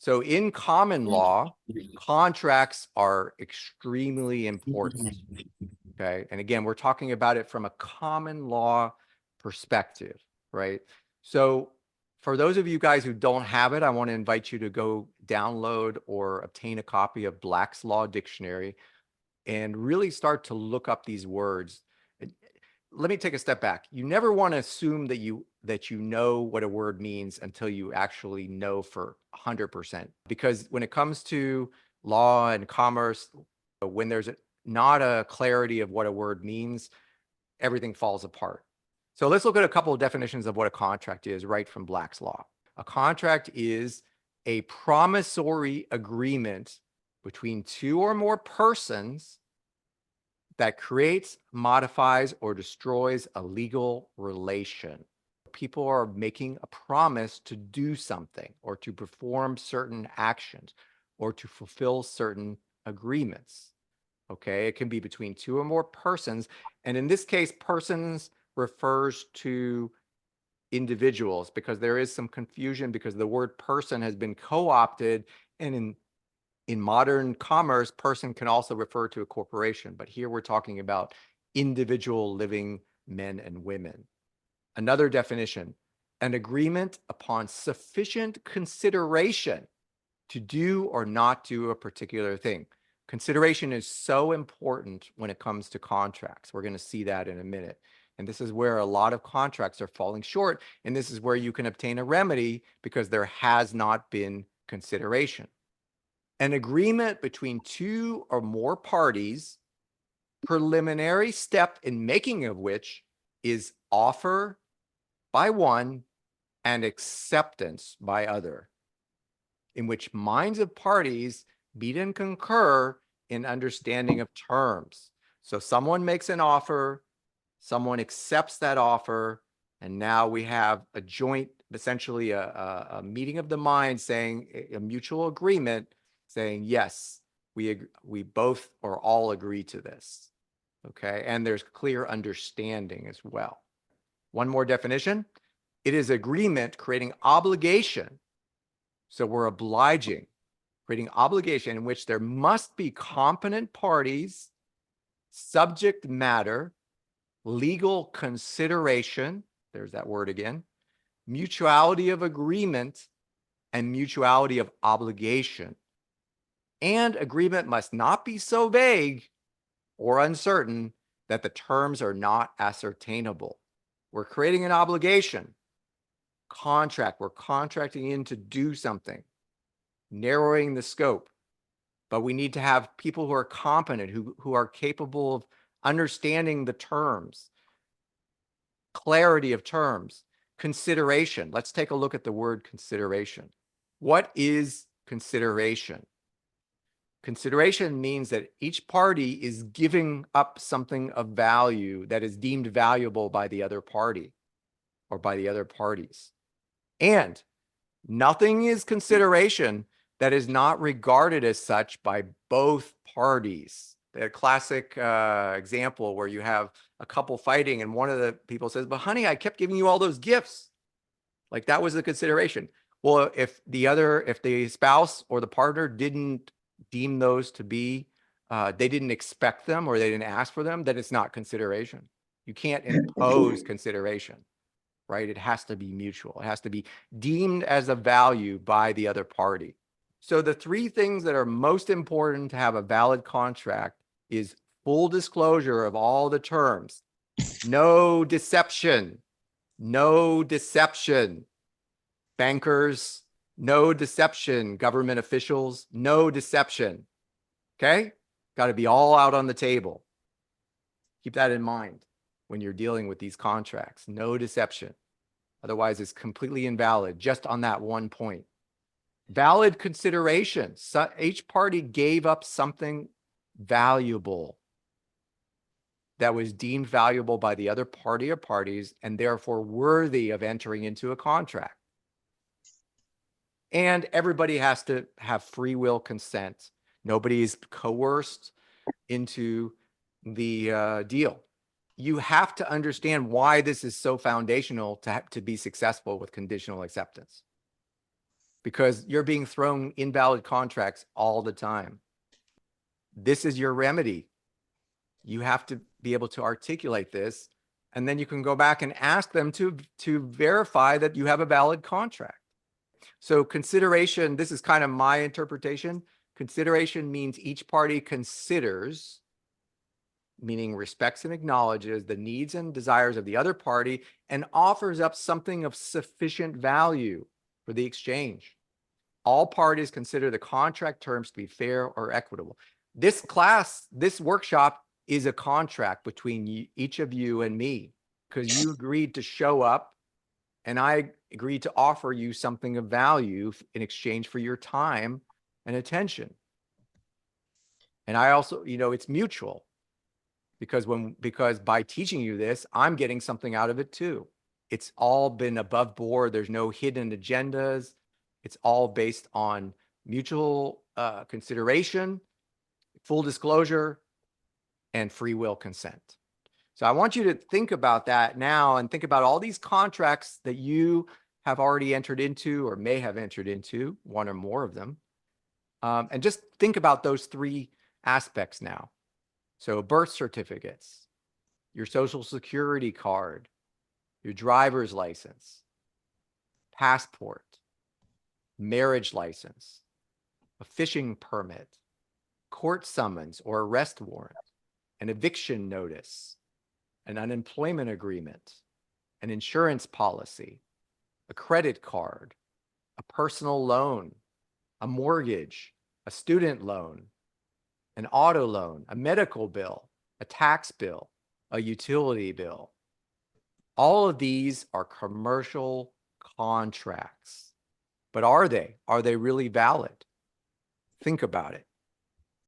So in common law, contracts are extremely important. Okay. And again, we're talking about it from a common law perspective, right? So for those of you guys who don't have it, I want to invite you to go download or obtain a copy of Black's Law Dictionary and really start to look up these words. Let me take a step back. You never want to assume that you know what a word means until you actually know for 100%. Because when it comes to law and commerce, when there's not a clarity of what a word means, everything falls apart. So let's look at a couple of definitions of what a contract is right from Black's Law. A contract is a promissory agreement between two or more persons that creates, modifies, or destroys a legal relation. People are making a promise to do something or to perform certain actions or to fulfill certain agreements. Okay, it can be between two or more persons. And in this case, persons refers to individuals because there is some confusion because the word person has been co-opted, and in modern commerce, person can also refer to a corporation, but here we're talking about individual living men and women. Another definition, an agreement upon sufficient consideration to do or not do a particular thing. Consideration is so important when it comes to contracts. We're going to see that in a minute. And this is where a lot of contracts are falling short. And this is where you can obtain a remedy because there has not been consideration. An agreement between two or more parties, preliminary step in making of which is offer by one and acceptance by other, in which minds of parties meet and concur in understanding of terms. So someone makes an offer, someone accepts that offer, and now we have a joint, essentially a meeting of the mind saying a mutual agreement saying, yes, we both or all agree to this. Okay. And there's clear understanding as well. One more definition. It is agreement creating obligation. So we're obliging, creating obligation in which there must be competent parties, subject matter, legal consideration, there's that word again, mutuality of agreement, and mutuality of obligation. And agreement must not be so vague or uncertain that the terms are not ascertainable. We're creating an obligation, contract. We're contracting in to do something, narrowing the scope. But we need to have people who are competent, who are capable of understanding the terms, clarity of terms, consideration. Let's take a look at the word consideration. What is consideration? Consideration means that each party is giving up something of value that is deemed valuable by the other party or by the other parties. And nothing is consideration that is not regarded as such by both parties. The classic example where you have a couple fighting and one of the people says, but honey, I kept giving you all those gifts. Like that was the consideration. Well, if the spouse or the partner didn't deem those to be, they didn't expect them or they didn't ask for them, then it's not consideration. You can't impose consideration, right? It has to be mutual. It has to be deemed as a value by the other party. So the three things that are most important to have a valid contract is full disclosure of all the terms, no deception, no deception. Bankers, no deception. Government officials, no deception. Okay? Got to be all out on the table. Keep that in mind when you're dealing with these contracts. No deception. Otherwise, it's completely invalid just on that one point. Valid consideration. So each party gave up something valuable that was deemed valuable by the other party or parties and therefore worthy of entering into a contract. And everybody has to have free will consent. Nobody's coerced into the deal. You have to understand why this is so foundational to be successful with conditional acceptance. because you're being thrown invalid contracts all the time. This is your remedy. You have to be able to articulate this, and then you can go back and ask them to verify that you have a valid contract. So consideration, this is kind of my interpretation. Consideration means each party considers, meaning respects and acknowledges the needs and desires of the other party and offers up something of sufficient value for the exchange. All parties consider the contract terms to be fair or equitable. This class, this workshop is a contract between each of you and me, because you agreed to show up and I agreed to offer you something of value in exchange for your time and attention. And I also, it's mutual, because by teaching you this, I'm getting something out of it too. It's all been above board. There's no hidden agendas. It's all based on mutual consideration, full disclosure, and free will consent. So I want you to think about that now, and think about all these contracts that you have already entered into or may have entered into, one or more of them. And just think about those three aspects now. So birth certificates, your social security card, your driver's license, passport, marriage license, a fishing permit, court summons or arrest warrant, an eviction notice, an unemployment agreement, an insurance policy, a credit card, a personal loan, a mortgage, a student loan, an auto loan, a medical bill, a tax bill, a utility bill. All of these are commercial contracts. But are they? Are they really valid? Think about it.